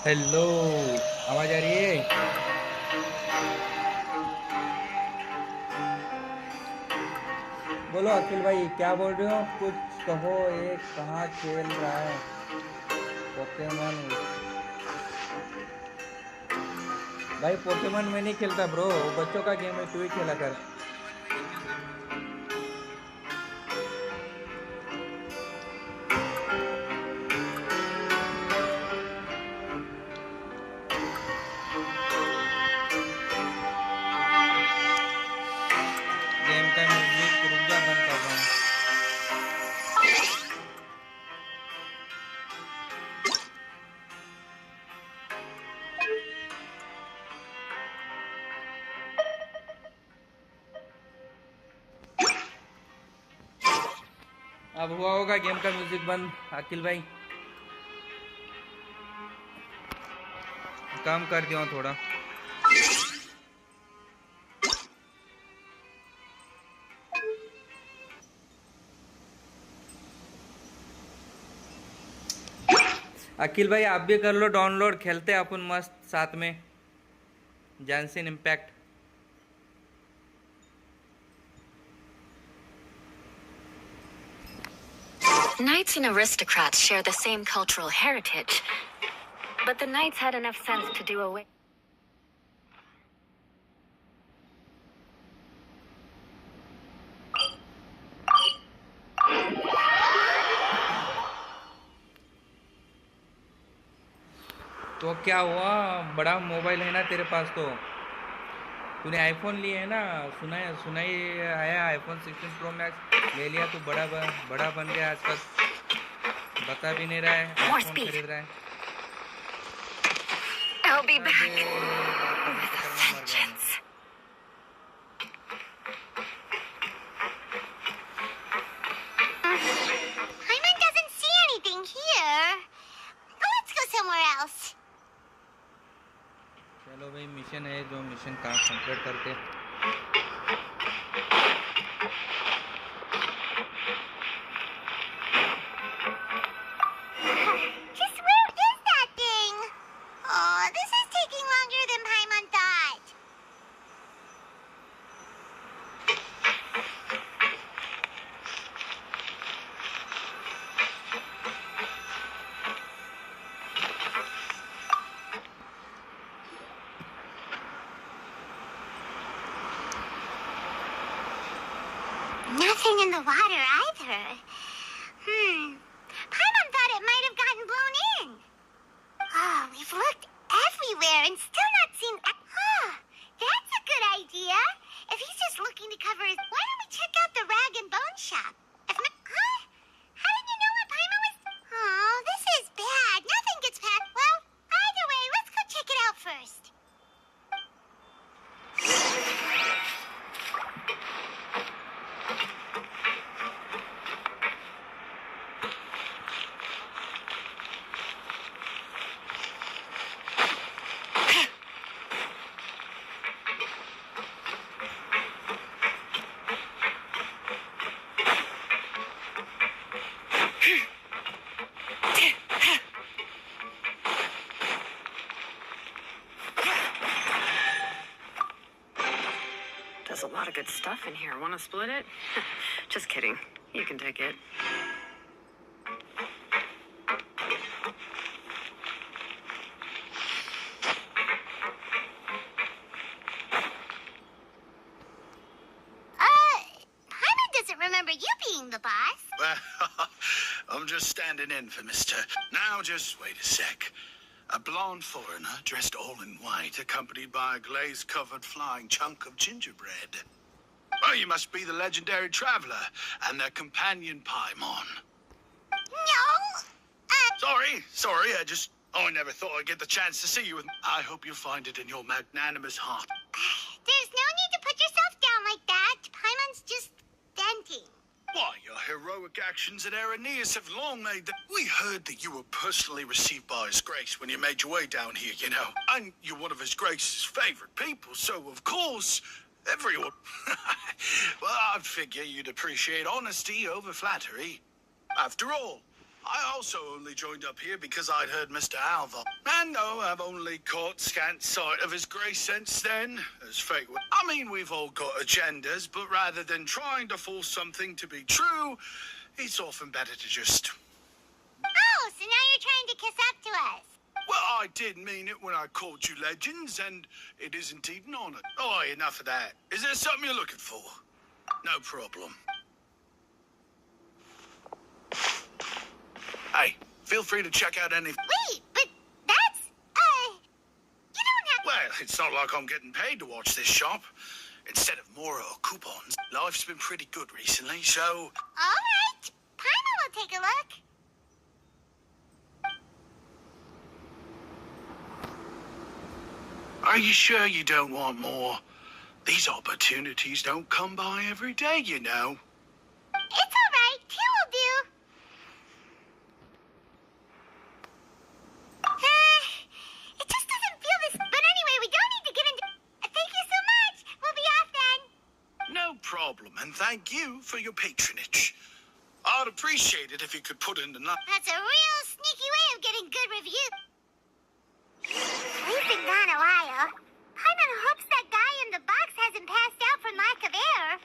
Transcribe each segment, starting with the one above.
Hello. आवाज आ रही है? बोलो अखिल भाई, क्या बोल रहे हो? कुछ कहो। ये कहाँ खेल रहा है पोकेमन? भाई पोकेमन में नहीं खेलता ब्रो, वो बच्चों का गेम है, तू ही खेला कर। गेम का म्यूजिक रुक जा, बंद कर रहा हूँ। अब हुआ होगा गेम का म्यूजिक बंद अखिल भाई। काम कर दिया हूँ थोड़ा। अखिल भाई आप भी कर लो डाउनलोड, खेलते हैं अपन मस्त साथ में Jansen impact. Knights and aristocrats share the same cultural heritage, but the knights had enough sense to do away. तो क्या हुआ? बड़ा मोबाइल है ना तेरे पास तो। तूने आईफोन लिए है ना? सुना ही आया, आईफोन 16 प्रो मैक्स ले लिया। तू बड़ा बन गया आजकल। बता भी नहीं रहा है More आईफोन speed. खरीद रहा है। I'll be अबे back बातों के with a चक्कर में मर गया मैं। vengeance. Hyman doesn't see anything here. Let's go somewhere else. चलो भाई, मिशन है जो मिशन काम कंप्लीट करके। Just where is that thing? Oh, this is taking longer than Paimon thought. Nothing in the water either. Paimon thought it might have gotten blown in. Oh, we've looked everywhere and still not seen. That's a good idea. If he's just looking to cover his, why don't we check out the rag and bone shop? If not, how did you know what Paimon was? Oh, this is bad. Nothing gets past. Well, either way, let's go check it out first. There's a lot of good stuff in here. Want to split it? Just kidding. You can take it. Paimon doesn't remember you being the boss. Well, I'm just standing in for Mr. Now, just wait a sec. A blonde foreigner dressed all in white, accompanied by a glaze-covered flying chunk of gingerbread. Well, you must be the legendary traveler and their companion Paimon. No. Sorry, I never thought I'd get the chance to see you. I hope you find it in your magnanimous heart. There's no need to put yourself down like that. Paimon's just venting. Why, your heroic actions at Aeneas have long made them. We heard that you were personally received by His Grace when you made your way down here, you know. And you're one of His Grace's favorite people, so of course, everyone. Well, I'd figure you'd appreciate honesty over flattery. After all, I also only joined up here because I'd heard Mr. Alva. And no, I've only caught scant sight of his grace since then, as fate would. I mean, we've all got agendas, but rather than trying to force something to be true, it's often better to just... Oh, so now you're trying to kiss up to us. Well, I did mean it when I called you legends, and it is indeed an honor. Oh, enough of that. Is there something you're looking for? No problem. Hey, feel free to check out any... Wait, but that's, you don't have... Well, it's not like I'm getting paid to watch this shop. Instead of more or coupons, life's been pretty good recently, so... All right, Paimon will take a look. Are you sure you don't want more? These opportunities don't come by every day, you know. It's all right, two will do. It just doesn't feel this... But anyway, we don't need to get into... Thank you so much. We'll be off then. No problem, and thank you for your patronage. I'd appreciate it if you could put in the... That's a real sneaky way of getting good reviews. We've been gone a while. Paimon hopes that guy in the box hasn't passed out from lack of air.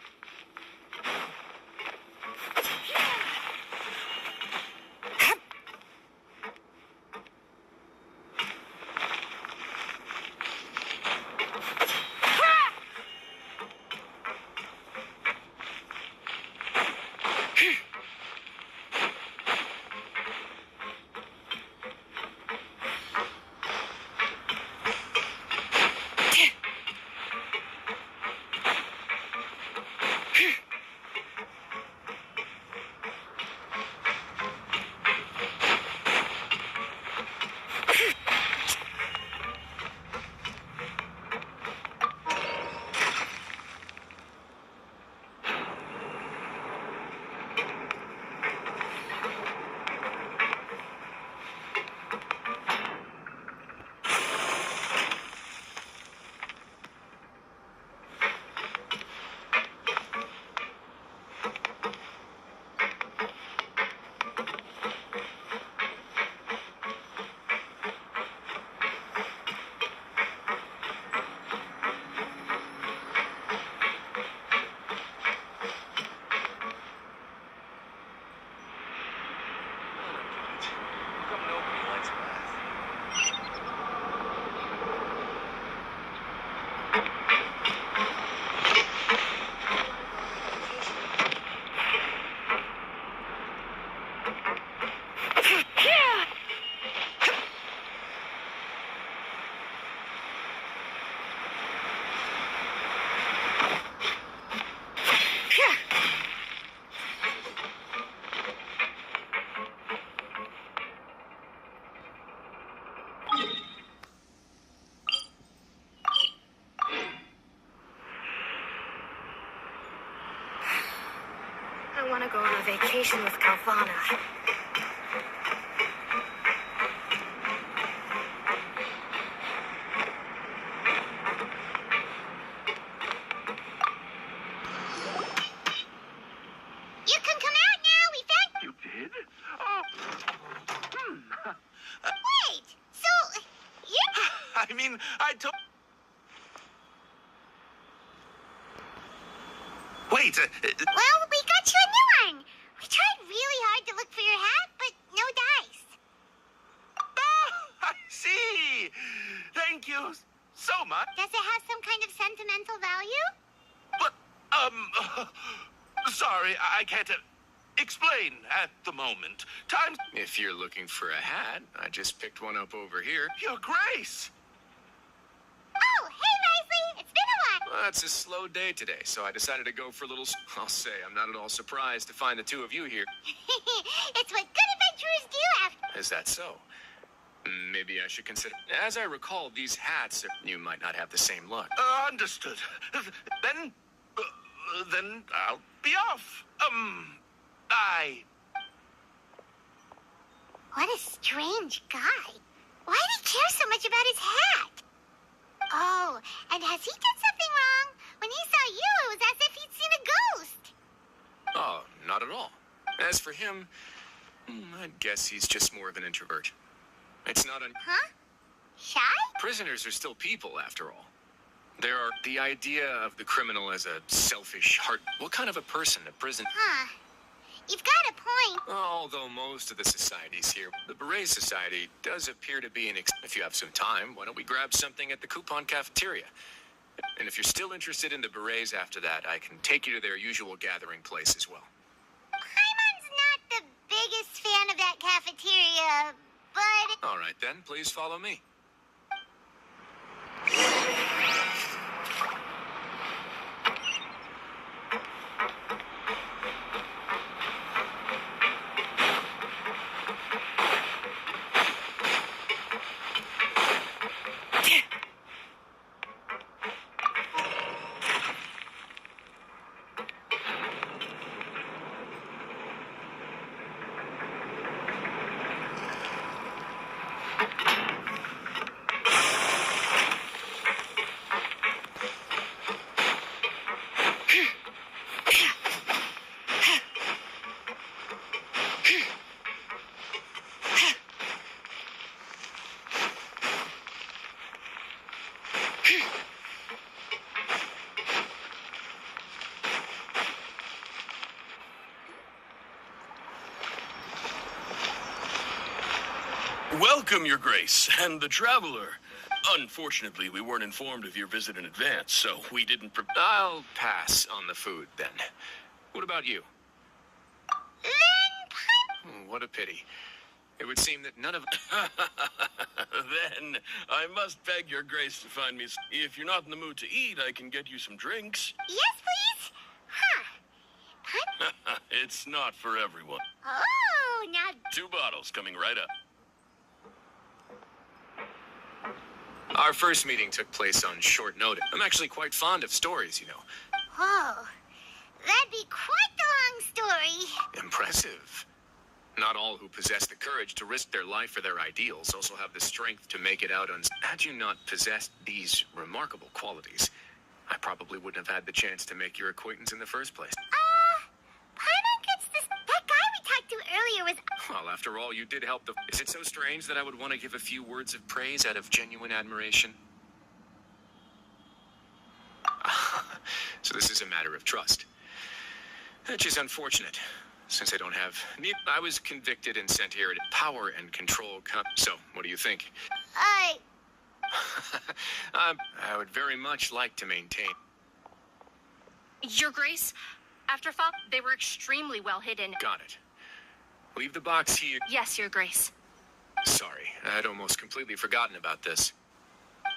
I want to go on a vacation with Calvana. You can come out now. We found... You did? Oh. Wait, so... You... I mean, I told... Wait, Well, we got you a new one. We tried really hard to look for your hat, but no dice. I see. Thank you so much. Does it have some kind of sentimental value? But, sorry, I can't explain at the moment. Time's... If you're looking for a hat, I just picked one up over here. Your Grace. Oh, hey, Leslie. It's been a while. Well, it's a slow day today, so I decided to go for a little... I'll say, I'm not at all surprised to find the two of you here. It's what good adventurers do after... Is that so? Maybe I should consider... As I recall, these hats, you might not have the same luck. Understood. Then I'll be off. I... What a strange guy. Why did he care so much about his hat? Oh, and has he done something wrong? When he saw you, it was as if he'd seen a ghost. Oh, not at all. As for him, I'd guess he's just more of an introvert. It's not un... Huh? Shy? Prisoners are still people, after all. There are the idea of the criminal as a selfish heart. What kind of a person a prison? Huh. You've got a point. Although most of the societies here, the Beret Society does appear to be an if you have some time, why don't we grab something at the Coupon Cafeteria? And if you're still interested in the Berets after that, I can take you to their usual gathering place as well. Paimon's not the biggest fan of that cafeteria, but... All right then, please follow me. Welcome, Your Grace, and the Traveler. Unfortunately, we weren't informed of your visit in advance, so we didn't I'll pass on the food then. What about you? Then What a pity. It would seem that none of... Then, I must beg Your Grace to find me... If you're not in the mood to eat, I can get you some drinks. yes, please? Huh. Paimon? It's not for everyone. Oh, now... 2 bottles coming right up. Our first meeting took place on short notice. I'm actually quite fond of stories, you know. Whoa. That'd be quite the long story. Impressive. Not all who possess the courage to risk their life for their ideals also have the strength to make it out on... Had you not possessed these remarkable qualities, I probably wouldn't have had the chance to make your acquaintance in the first place. Paimon gets this... That guy we talked to earlier was... Well, after all, you did help the... Is it so strange that I would want to give a few words of praise out of genuine admiration? So this is a matter of trust. Which is unfortunate, since I don't have... I was convicted and sent here to power and control... So, what do you think? I would very much like to maintain... Your Grace, after fall, they were extremely well hidden. Got it. Leave the box here. Yes, Your Grace. Sorry, I'd almost completely forgotten about this.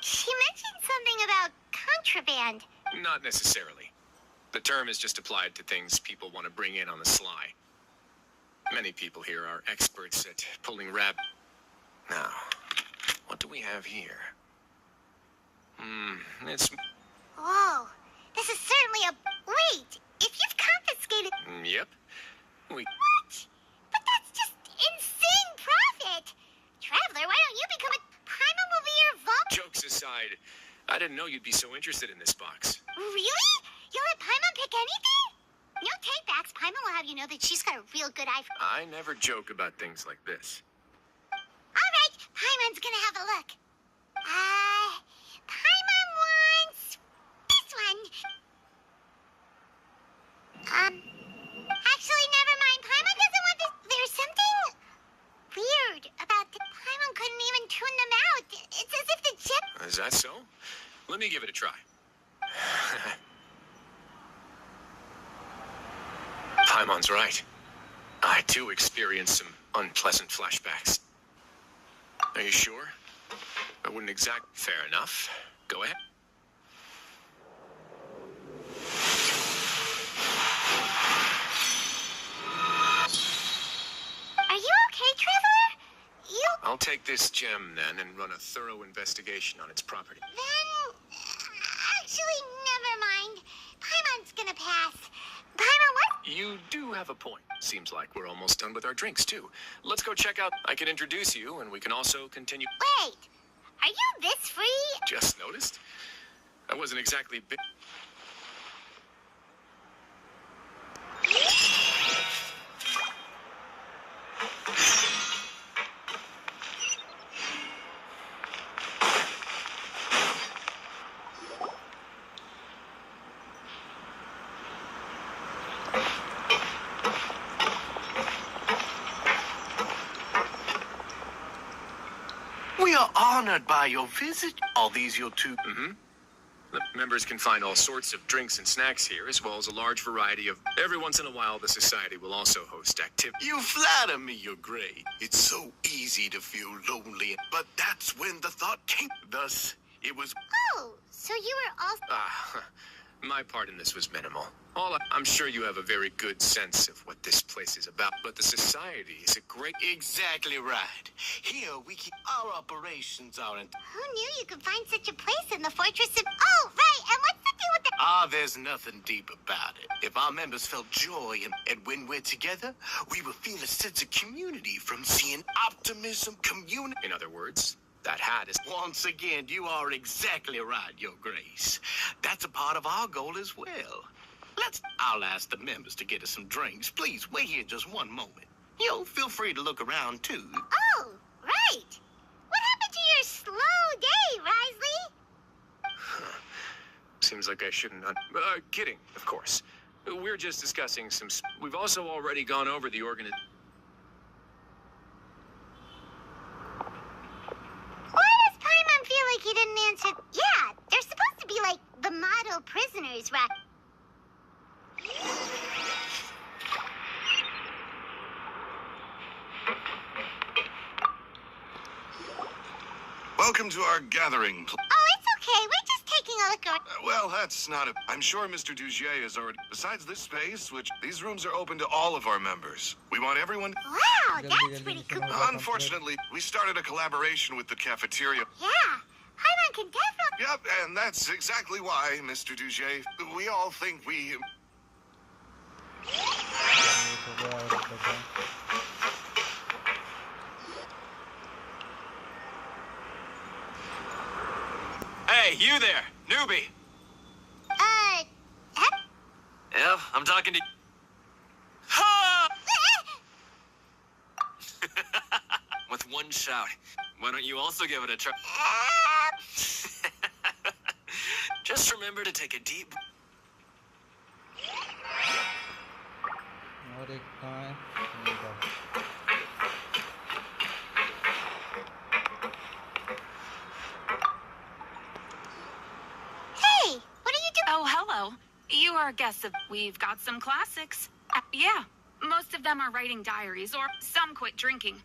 She mentioned something about contraband. Not necessarily. The term is just applied to things people want to bring in on the sly. Many people here are experts at pulling Now, what do we have here? It's... Whoa. This is certainly a... Wait. If you've confiscated... Yep. What? But that's just insane profit. Traveler, why don't you become a... Paimon will be your vault... Jokes aside, I didn't know you'd be so interested in this box. Really? You'll let Paimon pick anything? No takebacks. Paimon will have you know that she's got a real good eye for... I never joke about things like this. All right. Paimon's gonna have a look. Paimon wants... this one. Actually, never mind. Paimon doesn't want this. There's something weird about the... Paimon couldn't even tune them out. It's as if the jet... Is that so? Let me give it a try. Paimon's right. I too experienced some unpleasant flashbacks. Are you sure? I wouldn't exact... Fair enough. Go ahead. Are you okay, Traveler? You... I'll take this gem then and run a thorough investigation on its property. Then... Actually, never mind. Paimon's gonna pass. Paimon, what? You do have a point. Seems like we're almost done with our drinks, too. Let's go check out... I can introduce you, and we can also continue... Wait. Are you this free? Just noticed? I wasn't exactly big... We are honored by your visit. All these your two. The members can find all sorts of drinks and snacks here, as well as a large variety of... Every once in a while, the society will also host activities. You flatter me, Your Grace. It's so easy to feel lonely, but that's when the thought came. Thus, it was. Oh, so you were also... My part in this was minimal. I'm sure you have a very good sense of what this place is about, but the society is a great... Exactly right. Here, we keep our operations aren't. Who knew you could find such a place in the fortress of... Oh, right, and what's the deal with the... There's nothing deep about it. If our members felt joy and when we're together, we will feel a sense of community from seeing optimism, community. In other words, that hat is... Once again, you are exactly right, Your Grace. That's a part of our goal as well. I'll ask the members to get us some drinks. Please wait here just one moment. Feel free to look around too. Oh, right. What happened to your slow day, Risley? Seems like I shouldn't... kidding, of course. We're just discussing some... We've also already gone over the Why does Paimon feel like he didn't answer? Yeah, they're supposed to be like the model prisoners, right? Welcome to our gathering. Oh, it's okay. We're just taking a look around. Well, that's not a... I'm sure Mr. Dugier has already... Besides this space, which these rooms are open to all of our members. We want everyone... Wow, that's pretty cool. Unfortunately, we started a collaboration with the cafeteria. Yeah, Paimon can definitely... Yep, and that's exactly why, Mr. Dugier, we all think we... Hey, you there, newbie! Huh? Yeah, I'm talking to... Ha! With one shout. Why don't you also give it a try? Just remember to take a deep... और एक कहाँ है? Hey, what are you doing? Oh, hello. You are guests of... We've got some classics. Yeah, most of them are writing diaries, or some quit drinking.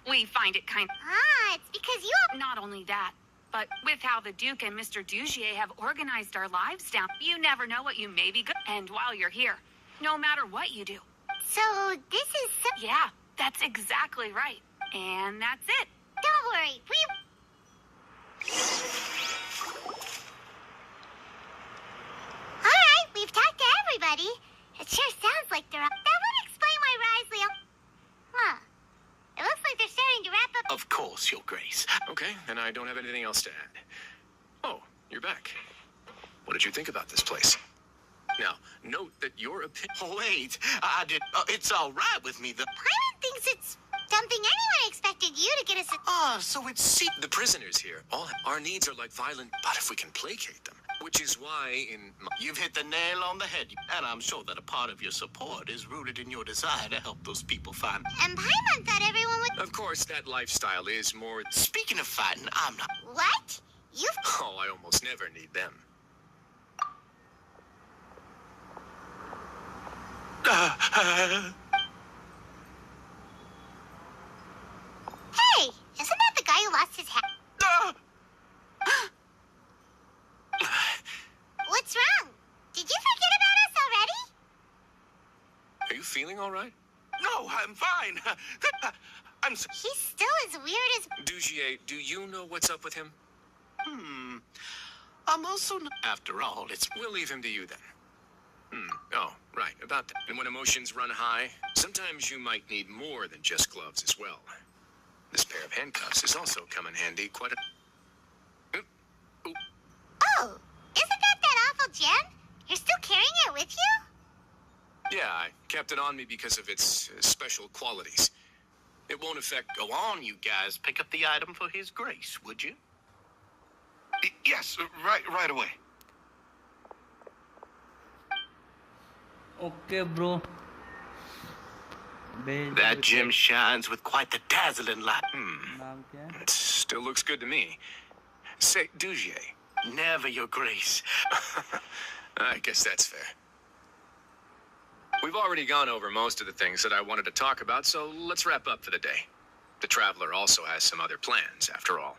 We find it kind... It's because you... Not only that, but with how the Duke and Mr. Dugier have organized our lives down, you never know what you may be good. And while you're here, no matter what you do. So, this is... Yeah, that's exactly right. And that's it. Don't worry, Alright, we've talked to everybody. It sure sounds like they're up. That would explain why Risley... Huh. It looks like they're starting to wrap up... Of course, Your Grace. Okay, then I don't have anything else to add. Oh, you're back. What did you think about this place? Now, note that your opinion... Oh, wait. I did... it's all right with me. Paimon thinks it's something anyone expected you to get us... So it's... The prisoners here, all our needs are like violent... But if we can placate them, which is why in... You've hit the nail on the head. And I'm sure that a part of your support is rooted in your desire to help those people find... And Paimon thought everyone would... Of course, that lifestyle is more... Speaking of fighting, I'm not... What? You... Oh, I almost never need them. Hey, isn't that the guy who lost his hat? What's wrong? Did you forget about us already? Are you feeling all right? No, I'm fine. I'm... He's still as weird as... Dugier, do you know what's up with him? I'm also not... After all, it's... We'll leave him to you then. Oh, right, about that. And when emotions run high, sometimes you might need more than just gloves as well. This pair of handcuffs is also come in handy quite a... Oh, isn't that awful gem? You're still carrying it with you? Yeah, I kept it on me because of its special qualities. It won't affect... Go on, you guys. Pick up the item for his grace, would you? Yes, right away. Okay, bro. That gem shines with quite the dazzling light. नाम क्या है? Still looks good to me. Say, Dugier. Never, Your Grace. I guess that's fair. We've already gone over most of the things that I wanted to talk about, so let's wrap up for the day. The Traveler also has some other plans, after all.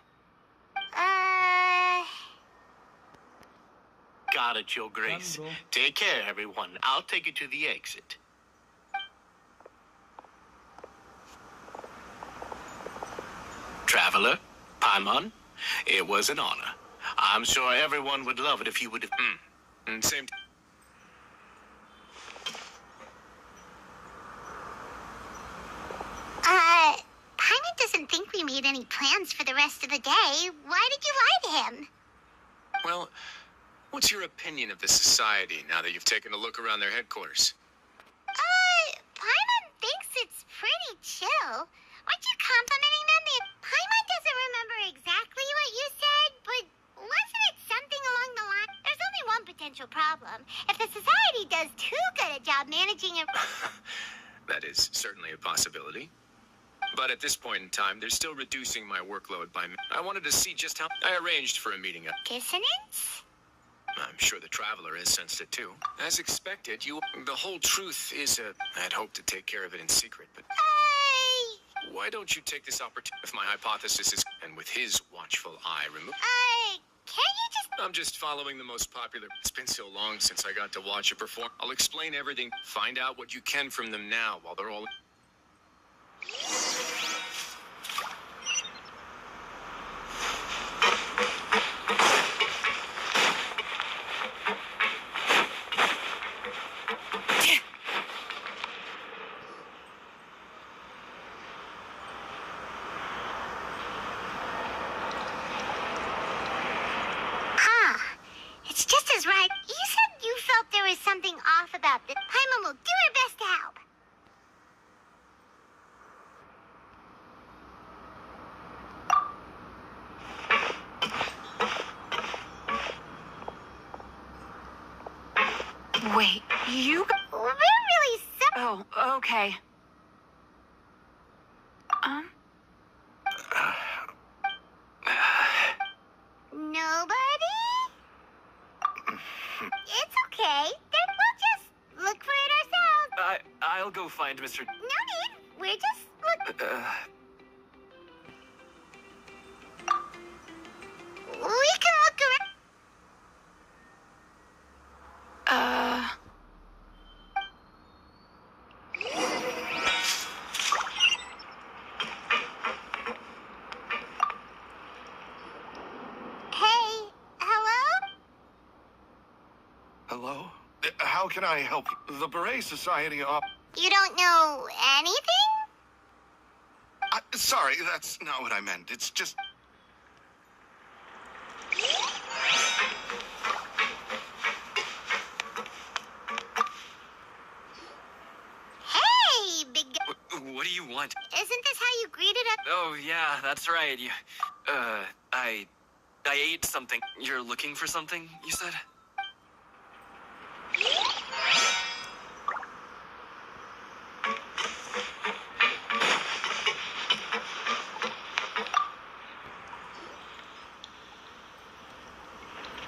Got it, Your Grace. Bro. Take care, everyone. I'll take you to the exit. Traveler, Paimon, it was an honor. I'm sure everyone would love it if you would have... And same... Paimon doesn't think we made any plans for the rest of the day. Why did you lie to him? Well, what's your opinion of the society now that you've taken a look around their headquarters? Paimon thinks it's pretty chill. Aren't you complimenting them? Paimon doesn't remember exactly what you said, but wasn't it something along the line? There's only one potential problem. If the society does too good a job managing it... That is certainly a possibility. But at this point in time, they're still reducing my workload by... I wanted to see just how... I arranged for a meeting up. Dissonance? I'm sure the Traveler has sensed it too. As expected, you... The whole truth is, I'd hoped to take care of it in secret, but... Why don't you take this opportunity if my hypothesis is... And with his watchful eye removed... Can you just... I'm just following the most popular... It's been so long since I got to watch it perform. I'll explain everything. Find out what you can from them now while they're all... It's just as right. You said you felt there was something off about this. Paimon will do her best to help. Wait, you... We're really Oh, okay. Nobody? It's okay. Then we'll just look for it ourselves. I'll go find Mr... No need. We're just look. We can look around. Hey, hello? Hello? How can I help you? The Beret Society op... You don't know anything? Sorry, that's not what I meant. It's just... Hey, big guy. What do you want? Isn't this how you greeted us? Oh, yeah, that's right. I ate something. You're looking for something, you said?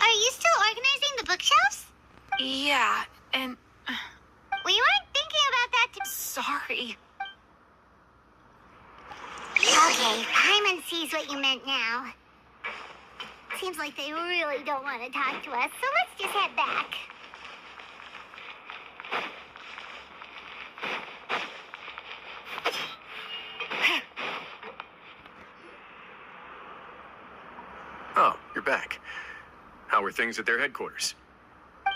Are you still organizing the bookshelves? Yeah, and... We weren't thinking about that Sorry. Okay, Paimon sees what you meant now. Seems like they really don't want to talk to us, so let's just head back. Oh, you're back. How were things at their headquarters?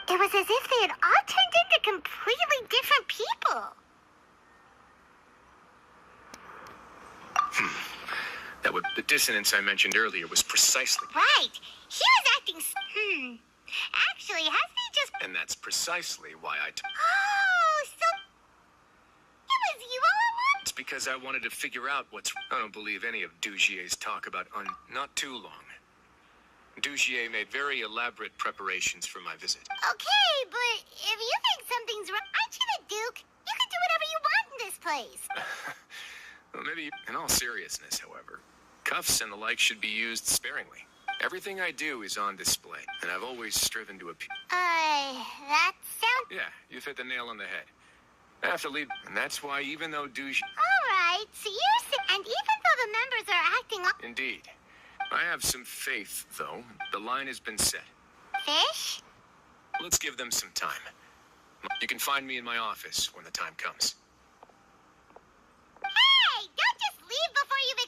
It was as if they had all turned into completely different people. The dissonance I mentioned earlier was precisely... Right. He was acting... Actually, hasn't he just... And that's precisely why Oh, so... It was you all at once? It's because I wanted to figure out what's... I don't believe any of Dugier's talk about not too long. Dugier made very elaborate preparations for my visit. Okay, but if you think something's wrong... Aren't you the Duke? You can do whatever you want in this place. Well, maybe, in all seriousness, however, Cuffs and the like should be used sparingly. Everything I do is on display, and I've always striven to appear. That sounds... Yeah, you've hit the nail on the head. I have to leave, and that's why even though douche... Alright, so and even though the members are acting up... Indeed. I have some faith, though. The line has been set. Fish? Let's give them some time. You can find me in my office when the time comes. Hey! Don't just leave before you've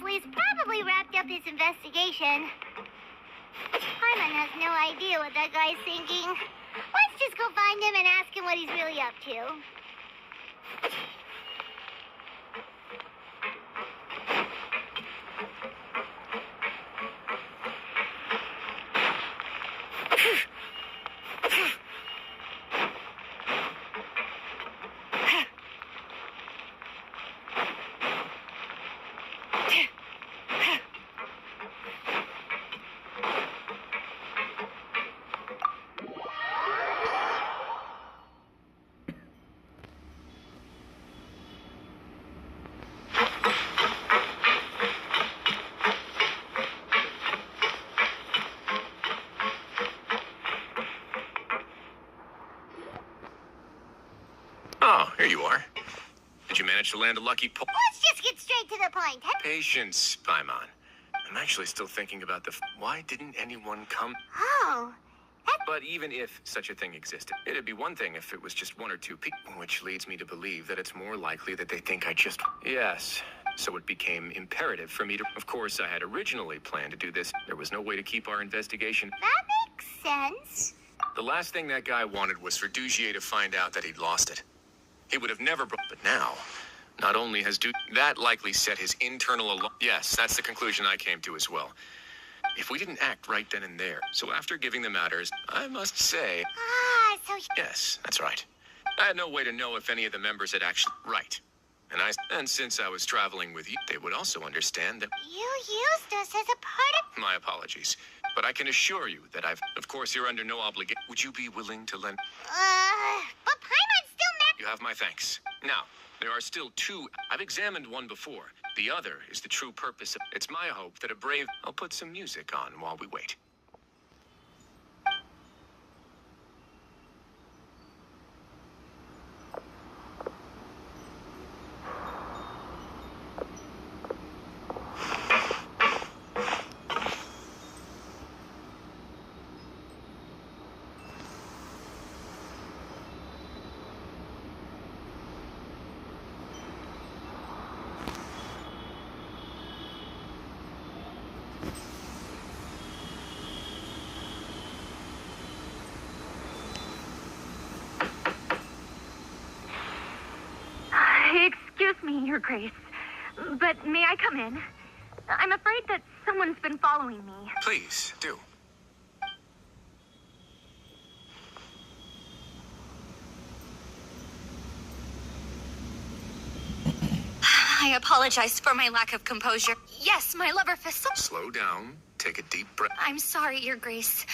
Risley's probably wrapped up his investigation. Hyman has no idea what that guy's thinking. Let's just go find him and ask him what he's really up to. Oh, here you are. Did you manage to land a lucky pull? Let's just get straight to the point. Patience, Paimon. I'm actually still thinking about why didn't anyone come? Oh, But even if such a thing existed, it'd be one thing if it was just one or two people, which leads me to believe that it's more likely that they think I just... Yes, so it became imperative for me to... Of course, I had originally planned to do this. There was no way to keep our investigation. that makes sense. The last thing that guy wanted was for Dugier to find out that he'd lost it. He would have never... But now, not only has that likely set his internal alarm... Yes, that's the conclusion I came to as well. If we didn't act right then and there. So after giving the matters, I must say... So Yes, that's right. I had no way to know if any of the members had actually... Right. And since I was traveling with you, they would also understand that... you used us as a part of... My apologies. But I can assure you that I've... Of course, you're under no obligation. Would you be willing to lend... But Paimon's still mad. You have my thanks. Now, there are still two. I've examined one before. The other is the true purpose of... It's my hope that a brave... I'll put some music on while we wait. Your Grace. But may I come in? I'm afraid that someone's been following me. Please, do. I apologize for my lack of composure. Yes, my lover Faso. Slow down. Take a deep breath. I'm sorry, Your Grace.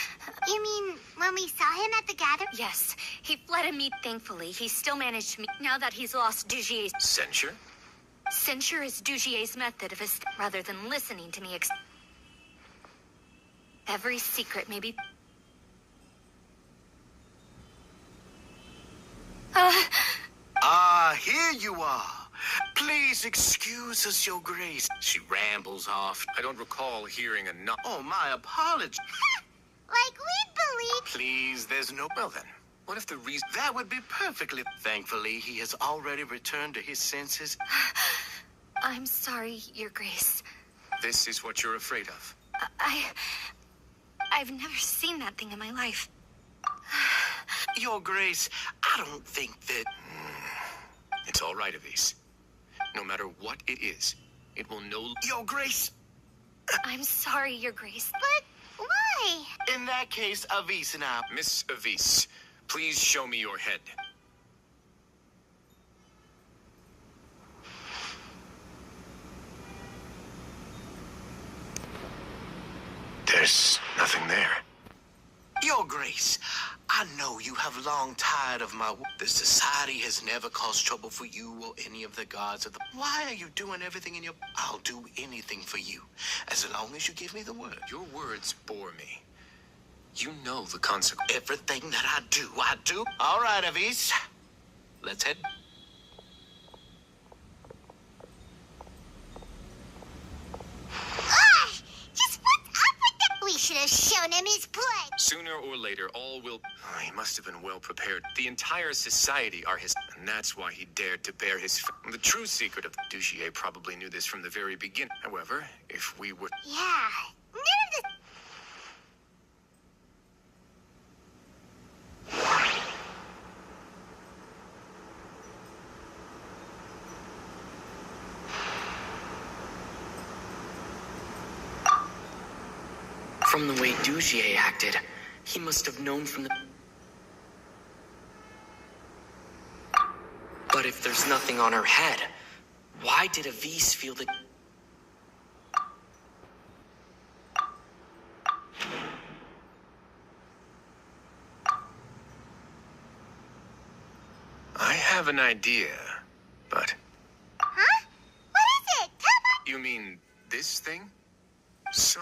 You mean when we saw him at the gathering? Yes, he fled at me, thankfully. He still managed me. Now that he's lost Dugier's... Censure? Censure is Dugier's method of rather than listening to me. Every secret may be... Here you are. Please excuse us, Your Grace. She rambles off. I don't recall hearing a knock. Oh, my apologies. Like we believe. Please, there's no... Well then, what if the reason... That would be perfectly... Thankfully, he has already returned to his senses. I'm sorry, Your Grace. This is what you're afraid of? I've never seen that thing in my life. Your Grace, I don't think that... It's all right, Avise. No matter what it is, it will no... Your Grace! I'm sorry, Your Grace. But why? In that case, Avise and I... Miss Avise, please show me your head. There's nothing there. Your Grace, I know you have long tired of my... The society has never caused trouble for you or any of the gods of the... Why are you doing everything in your... I'll do anything for you, as long as you give me the word. Your words bore me. You know the consequence. Everything that I do. All right, Avise. Let's head... Just what's up with that? We should have shown him his play. Sooner or later, all will... he must have been well prepared. The entire society are his... And that's why he dared to bear his... The true secret of... Dugier probably knew this from the very beginning. However, if we were... Yeah, none of this... From the way Dugier acted, he must have known from the... But if there's nothing on her head, why did Avise feel that... I have an idea, but... Huh? What is it? Tell me. You mean this thing? So,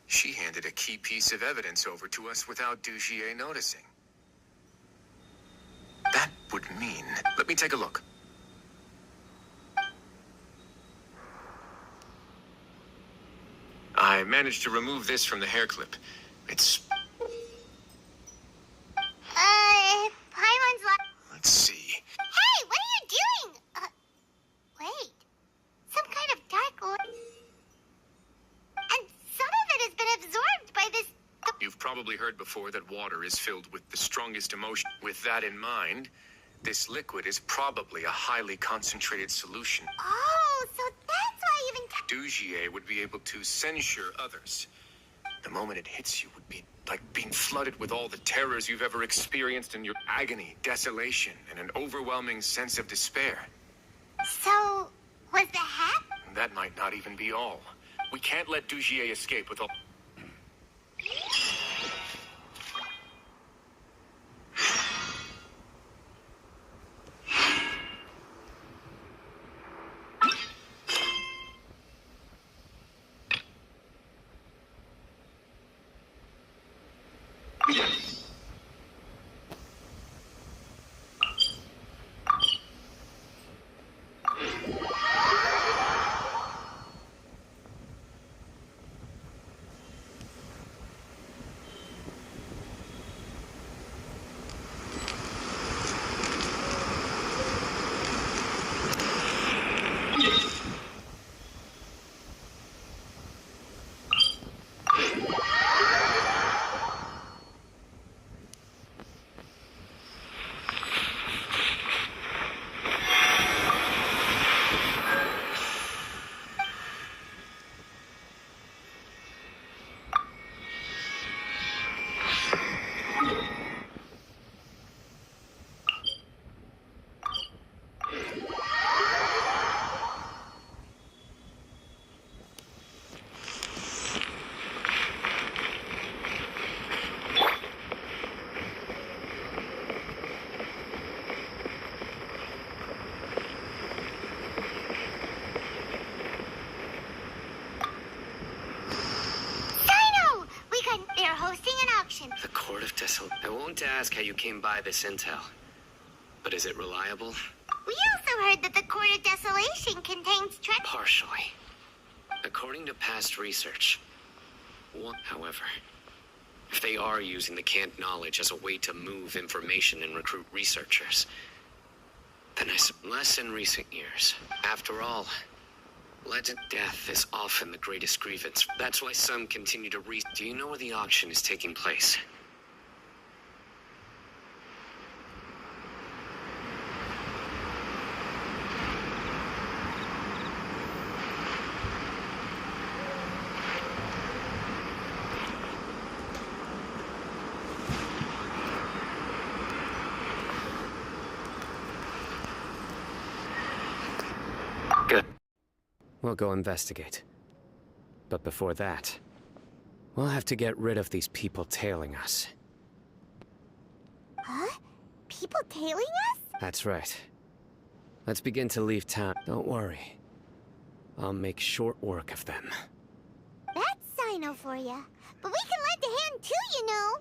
she handed a key piece of evidence over to us without Dugier noticing. That would mean... Let me take a look. I managed to remove this from the hair clip. It's... Paimon's like... Let's see. Hey, what are you doing? Wait. Some kind of dark oil. And some of it has been absorbed by this... You've probably heard before that water is filled with the strongest emotion. With that in mind, this liquid is probably a highly concentrated solution. Oh, so that's why even... Dugier would be able to censure others. The moment it hits you would be like being flooded with all the terrors you've ever experienced in your agony, desolation, and an overwhelming sense of despair. So, was the hat? That might not even be all. We can't let Dugier escape with all... They're hosting an auction. The Court of Desolation. I won't ask how you came by this intel, but is it reliable? We also heard that the Court of Desolation contains Partially. According to past research. However, if they are using the canned knowledge as a way to move information and recruit researchers, then less in recent years. After all, legend death is often the greatest grievance. That's why some continue to Do you know where the auction is taking place? Good. We'll go investigate. But before that, we'll have to get rid of these people tailing us. Huh? People tailing us? That's right. Let's begin to leave town. Don't worry. I'll make short work of them. That's Sino for ya. But we can lend a hand too, you know.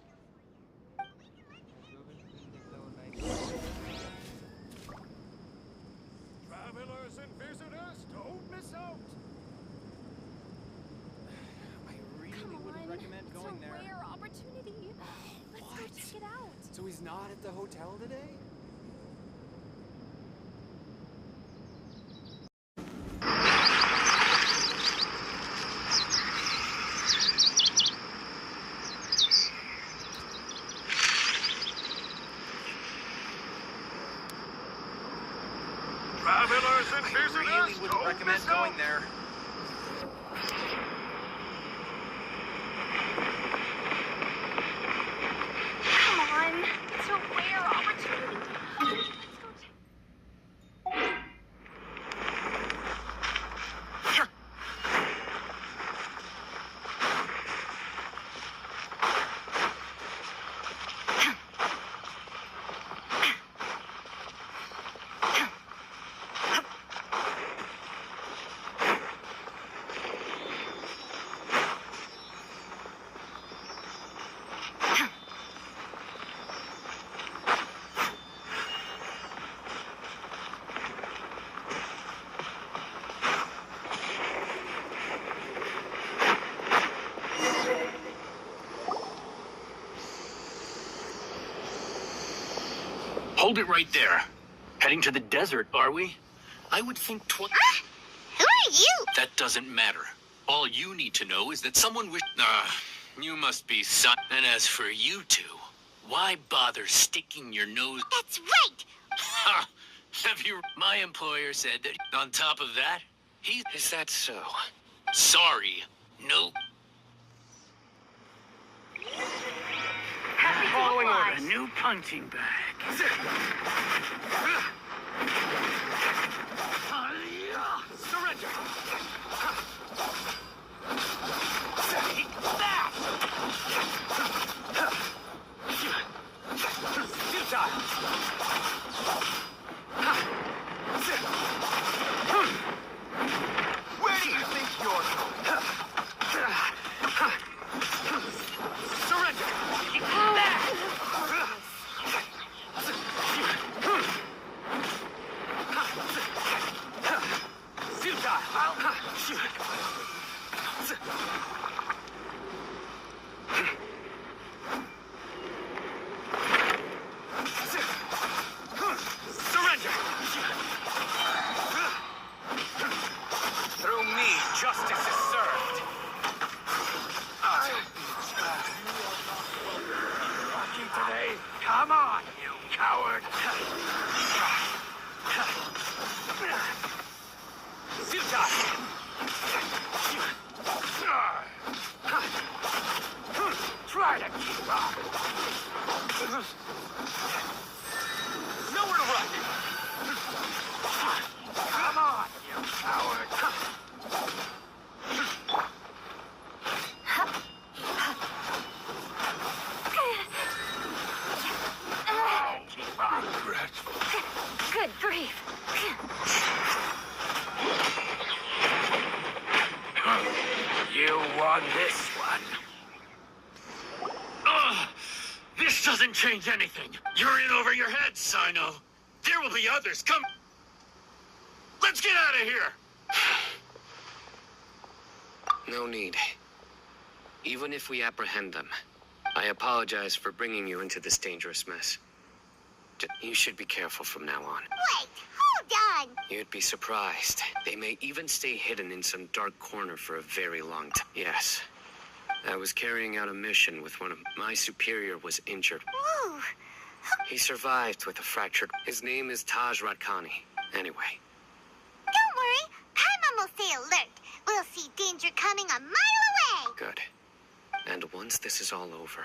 Travelers and visitors, don't miss out. I really wouldn't recommend going there. It's a rare opportunity. Let's go check it out. So he's not at the hotel today? Travelers and visitors, I really wouldn't recommend going there. Come on. It's a rare opportunity. Let's go check. Hold it right there. Heading to the desert, are we? I would think Who are you? That doesn't matter. All you need to know is that someone you must be And as for you two, why bother sticking your nose? That's right. Ha! Have you... My employer said that on top of that, Is that so? Sorry. No. Following order, new punching bag. Surrender. Take that. Where do you think you're going? Surrender. Take that. Surrender! Through me, justice is served. Lucky today. Come on, you coward. Try to keep up. doesn't change anything. You're in over your head, Sino. There will be others. Come. Let's get out of here. No need. Even if we apprehend them, I apologize for bringing you into this dangerous mess. You should be careful from now on. Wait, hold on. You'd be surprised. They may even stay hidden in some dark corner for a very long time. Yes. I was carrying out a mission with one of my superior was injured. Ooh. He survived with a fractured... His name is Taj Ratkani. Anyway. Don't worry. Paimon will stay alert. We'll see danger coming a mile away. Good. And once this is all over...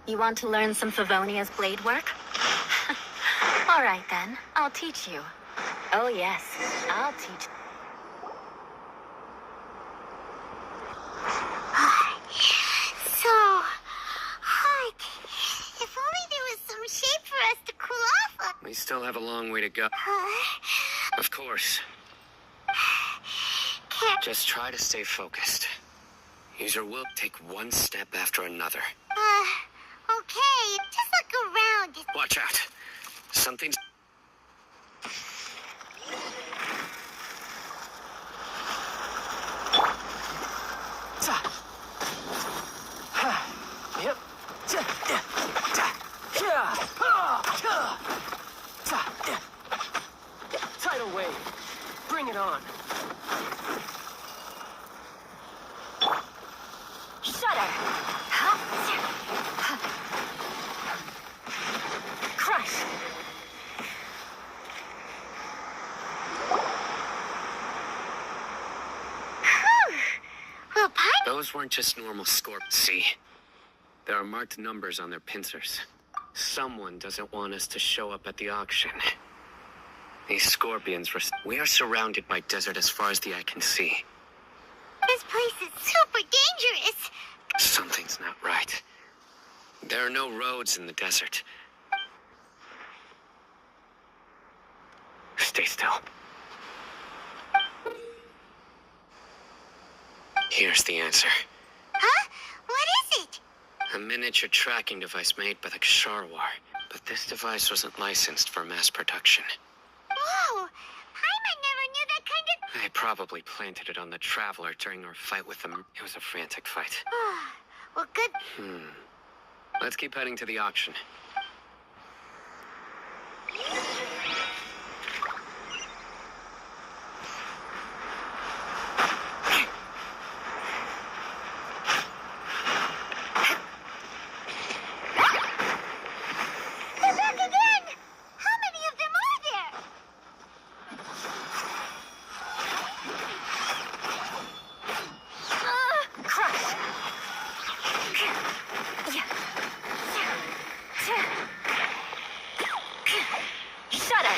You want to learn some Favonia's blade work? All right, then. I'll teach you. Oh, yes. I'll teach. So hot. If only there was some shade for us to cool off. We still have a long way to go. Of course. Can't. Just try to stay focused. Use your will. Take one step after another. Okay. Just look around. Watch out. Something's... Yep. Tidal wave. Bring it on. Shudder! Crush! Well, Those weren't just normal scorpions. See? There are marked numbers on their pincers. Someone doesn't want us to show up at the auction. These scorpions were... We are surrounded by desert as far as the eye can see. This place is super dangerous. Something's not right. There are no roads in the desert. Stay still. Here's the answer. Huh? What is it? A miniature tracking device made by the Ksharwar. But this device wasn't licensed for mass production. Whoa! Paimon never knew that kind of... I probably planted it on the Traveler during our fight with them. It was a frantic fight. Well, good. Let's keep heading to the auction. They're back again! How many of them are there? Crush! Shudder!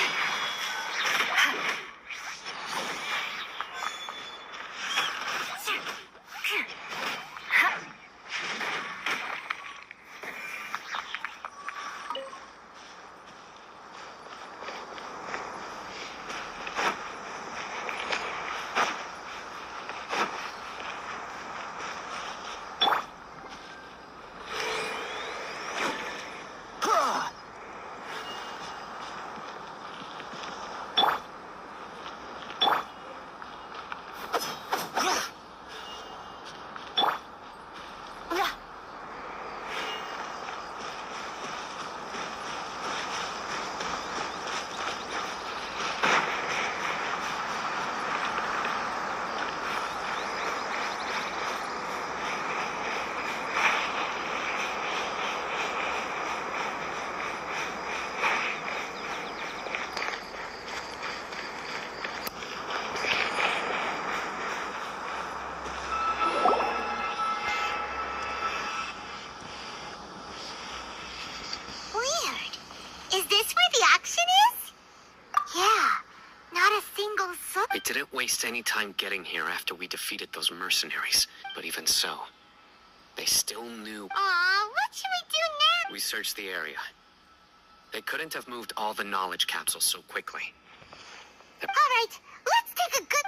Weird. Is this where the auction is? Yeah. Not a single soul. We didn't waste any time getting here after we defeated those mercenaries. But even so, they still knew. Aw, what should we do now? We searched the area. They couldn't have moved all the knowledge capsules so quickly. All right, let's take a good...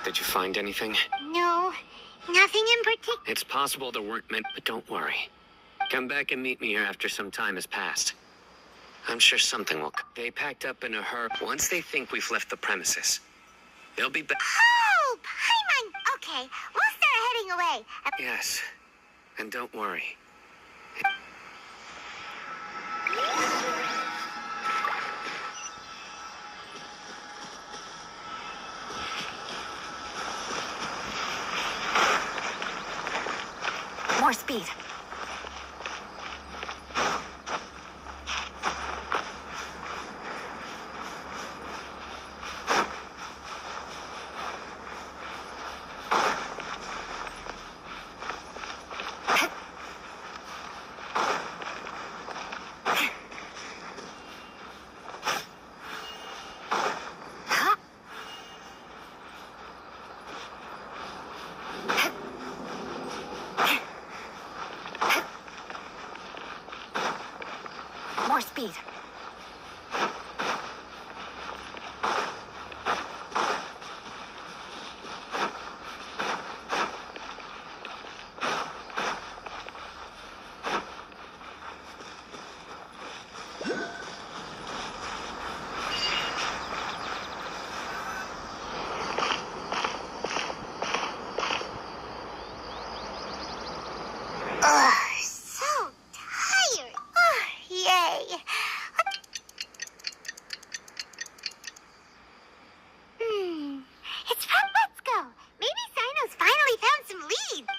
Did you find anything? No, nothing in particular. It's possible there weren't meant, but don't worry. Come back and meet me here after some time has passed. I'm sure something will. They packed up in a hurry. Once they think we've left the premises, they'll be back. Oh, Paimon! Okay, we'll start heading away. Yes, and don't worry. More speed. More speed. So tired. Yay. It's fun. Let's go. Maybe Sino's finally found some leads.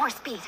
More speed.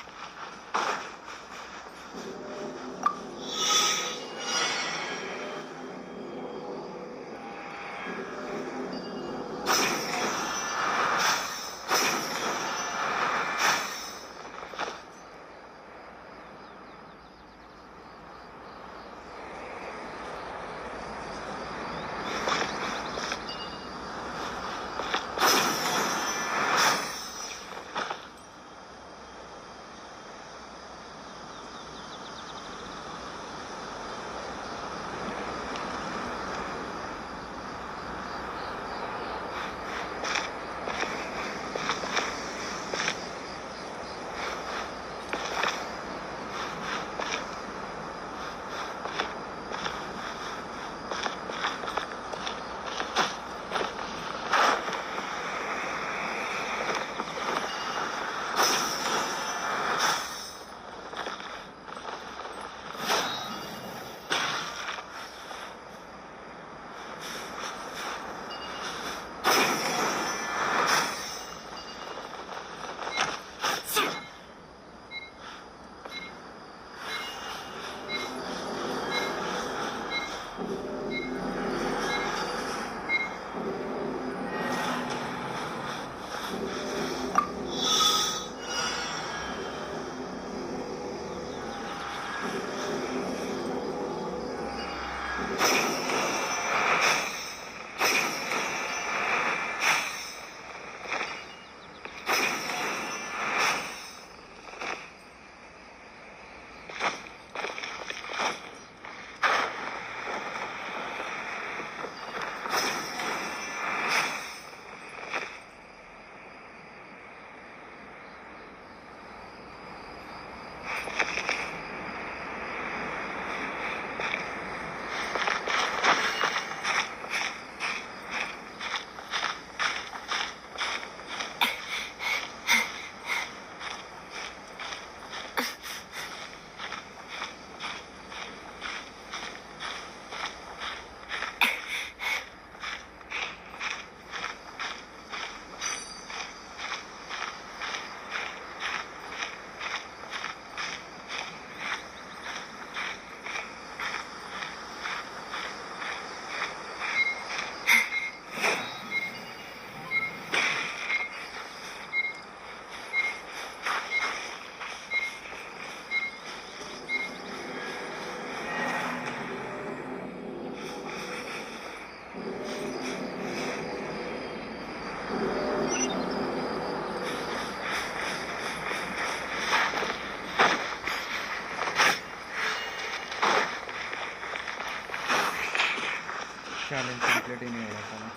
Challenge complete ही नहीं हो रहा था ना।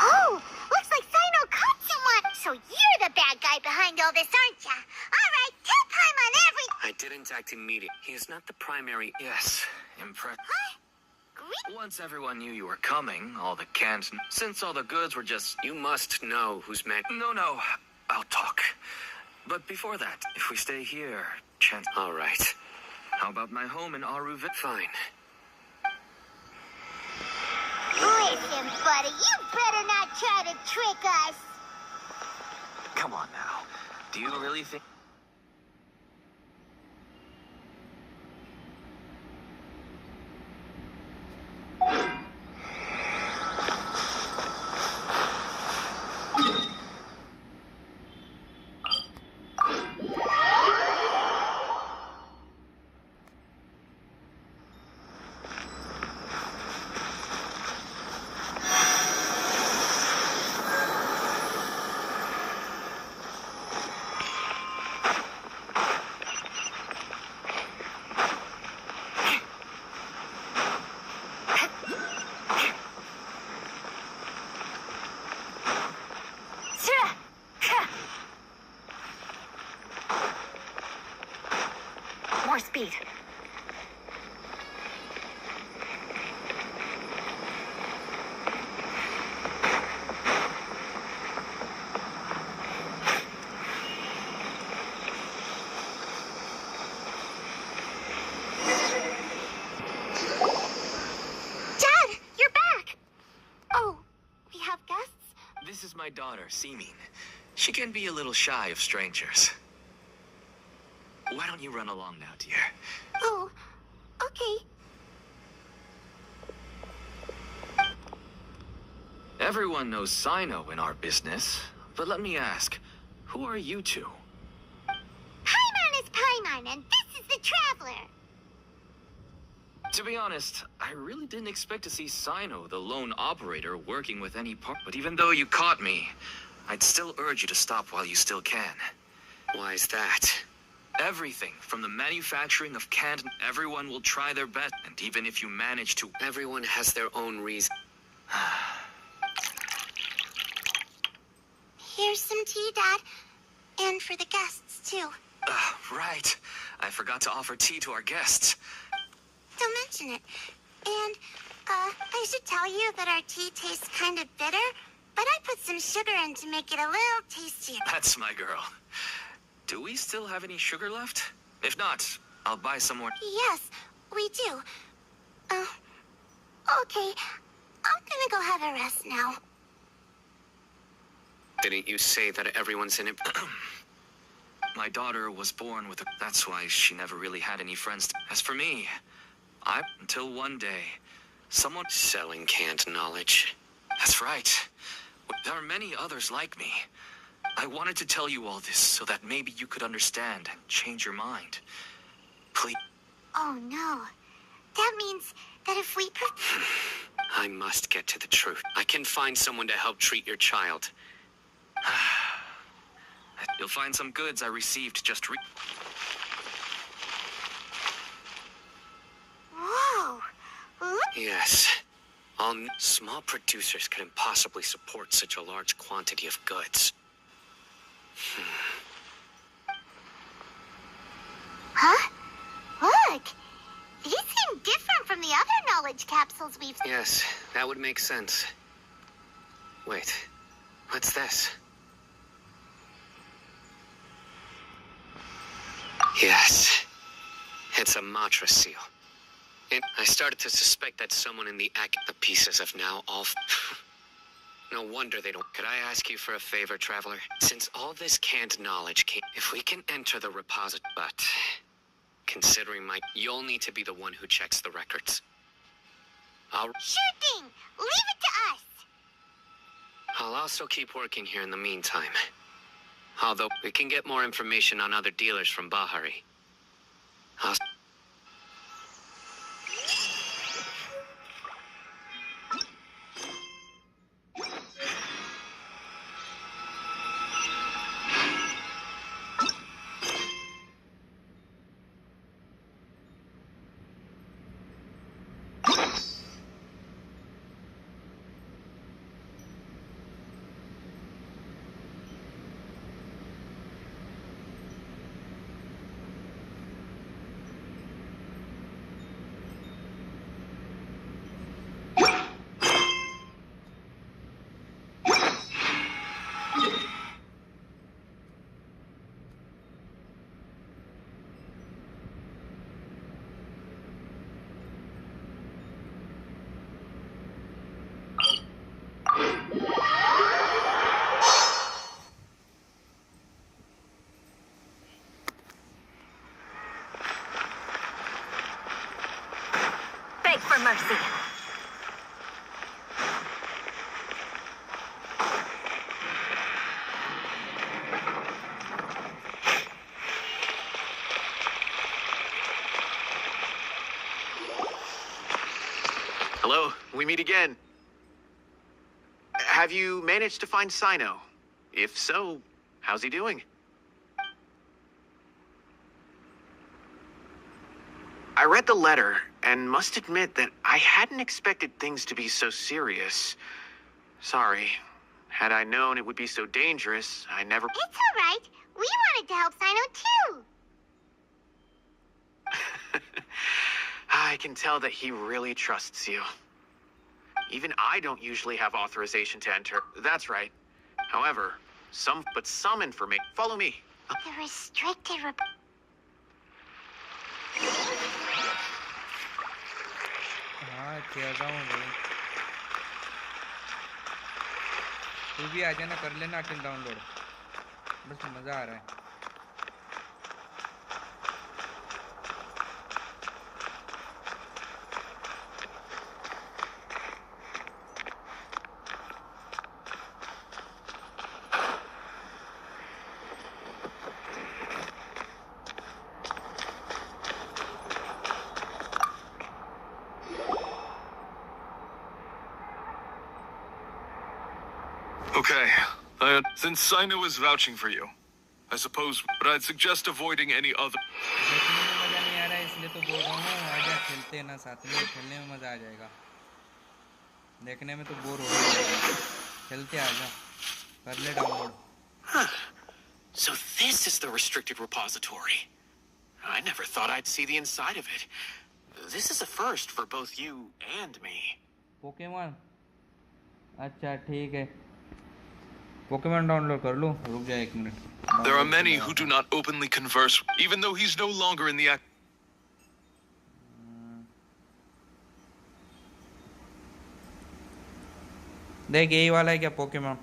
Oh, looks like Sino caught someone. So you're the bad guy behind all this, aren't ya? All right, tell Paimon every... I didn't act immediate. He is not the primary. Yes, impressed. Great. Once everyone knew you were coming, all the cans, since all the goods were just... You must know who's meant. No, I'll talk. But before that, if we stay here, chance... All right. How about my home in Aruvit? Fine. Listen, buddy, you better not try to trick us. Come on now. Do you really think... More speed. This is my daughter, Seeming. She can be a little shy of strangers. Why don't you run along now, dear? Oh, okay. Everyone knows Sino in our business, but let me ask, who are you two? Paimon is Paimon, and this is the Traveler. To be honest, I really didn't expect to see Sino, the lone operator, working with any part. But even though you caught me, I'd still urge you to stop while you still can. Why is that? Everything, from the manufacturing of canned, everyone will try their best, and even if you manage to... Everyone has their own reason. Here's some tea, Dad. And for the guests, too. Right. I forgot to offer tea to our guests. Don't mention it. And, I should tell you that our tea tastes kind of bitter, but I put some sugar in to make it a little tastier. That's my girl. Do we still have any sugar left? If not, I'll buy some more. Yes, we do. Okay. I'm gonna go have a rest now. Didn't you say that everyone's in it? My daughter was born with a... That's why she never really had any friends. As for me, until one day, someone... Selling canned knowledge. That's right. There are many others like me. I wanted to tell you all this so that maybe you could understand and change your mind. Please. Oh, no. That means that if we... I must get to the truth. I can find someone to help treat your child. You'll find some goods I received just Whoa! Look! Yes. Small producers couldn't possibly support such a large quantity of goods. Huh? Look! These seem different from the other knowledge capsules we've... Yes, that would make sense. Wait, what's this? Yes, it's a Matra seal. I started to suspect that someone in the the pieces have now all... No wonder they don't... Could I ask you for a favor, Traveler? Since all this canned knowledge came... If we can enter the repository... But... Considering you'll need to be the one who checks the records. Sure thing! Leave it to us! I'll also keep working here in the meantime. Although, we can get more information on other dealers from Bahari. Beg for mercy. Hello, we meet again. Have you managed to find Sino? If so, how's he doing? I read the letter and must admit that I hadn't expected things to be so serious. Sorry. Had I known it would be so dangerous, I never... It's all right. We wanted to help Sino, too. I can tell that he really trusts you. Even I don't usually have authorization to enter. That's right. However, some information... Follow me. The restricted... हाँ क्या जाऊँ भाई तू भी आ जाना, कर लेना team download, बस मज़ा आ रहा है। Okay. Since Sino is vouching for you, I suppose, but I'd suggest avoiding any other. देखने में मज़ा नहीं आ रहा है, इसलिए तो बोल रहा हूँ आजा खेलते हैं ना साथ में, खेलने में मज़ा आ जाएगा। देखने में तो बोर हो रहा है, खेलते आजा, कर ले download. So this is the restricted repository. I never thought I'd see the inside of it. This is a first for both you and me. Pokemon, अच्छा ठीक है, पोकेमॉन डाउनलोड कर लूँ, रुक जा 1 minute. There are many who do not openly converse, even though he's no longer in the act. देख यही वाला है क्या पोकेमॉन?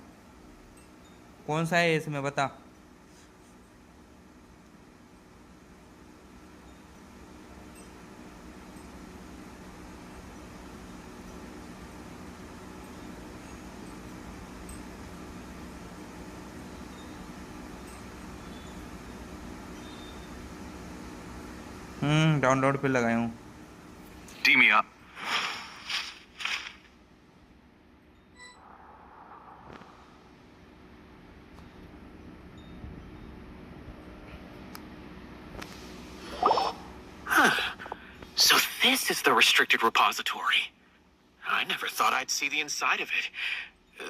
कौन सा है इसमें बता। डाउनलोड पे लगाया हूँ। Demia. So this is the restricted repository. I never thought I'd see the inside of it.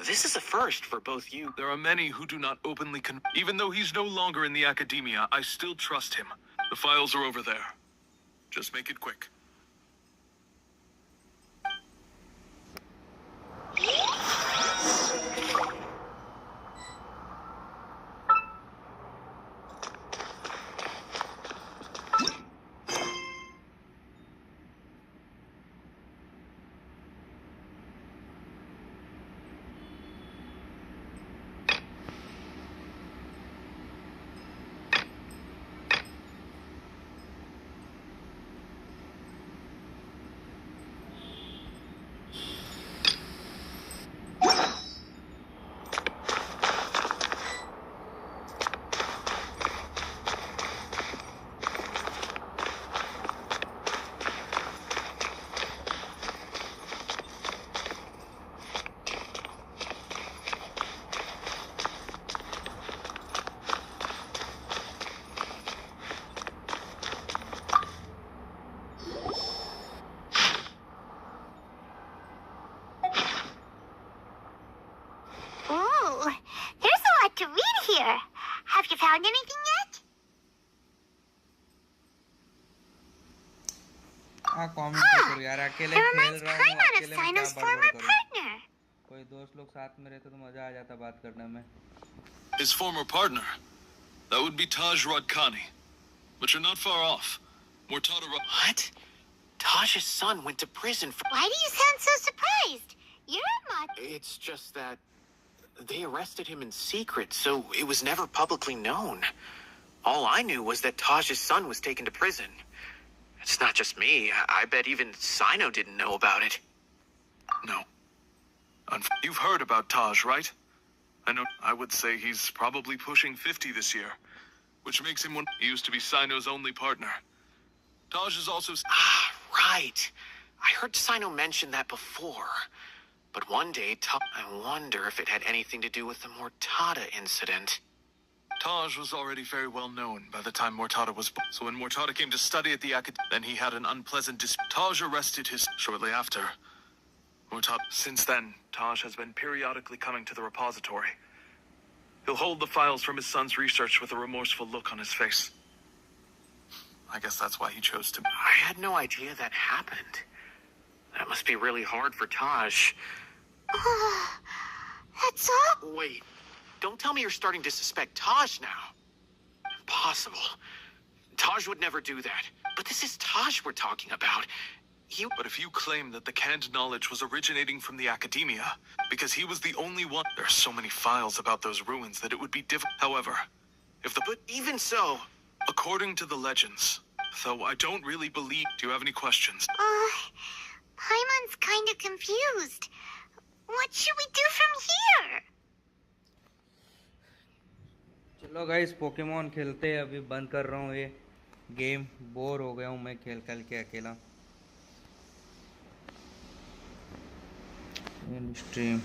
This is a first for both you. There are many who do not openly even though he's no longer in the academia, I still trust him. The files are over there. Just make it quick. Ooh, there's a lot to read here. Have you found anything yet? Comment करो यार, अकेले खेल रहा हूँ, अकेले में क्या बड़बड़ करूँ। Partner. कोई दोस्त लोग साथ में रहते तो मजा आ जाता बात करने में। His former partner. That would be Taj Radkani. But you're not far off. Mortada What? Taj's son went to prison for... Why do you sound so surprised? You're not. It's just that they arrested him in secret, so it was never publicly known. All I knew was that Taj's son was taken to prison. It's not just me. I bet even Sino didn't know about it. No. You've heard about Taj, right? I know. I would say he's probably pushing 50 this year, which makes him one. He used to be Sino's only partner. Taj is also. Ah, right. I heard Sino mention that before. But one day, I wonder if it had anything to do with the Mortada incident. Taj was already very well known by the time Mortada was born. So when Mortada came to study at the academy, then he had an unpleasant dispute. Taj arrested his shortly after. Mortada. Since then, Taj has been periodically coming to the repository. He'll hold the files from his son's research with a remorseful look on his face. I guess that's why he chose to. I had no idea that happened. That must be really hard for Taj. That's all? Wait, don't tell me you're starting to suspect Taj now. Impossible. Taj would never do that. But this is Taj we're talking about. But if you claim that the canned knowledge was originating from the academia, because he was the only one, there are so many files about those ruins that it would be difficult. However, but even so, according to the legends, though I don't really believe. Do you have any questions? Paimon's kinda confused. What should we do from here? चलो guys Pokemon खेलते हैं, अभी बंद कर रहा हूँ ये game, bore हो गया हूँ मैं खेल खेल के अकेला। इन स्ट्रीम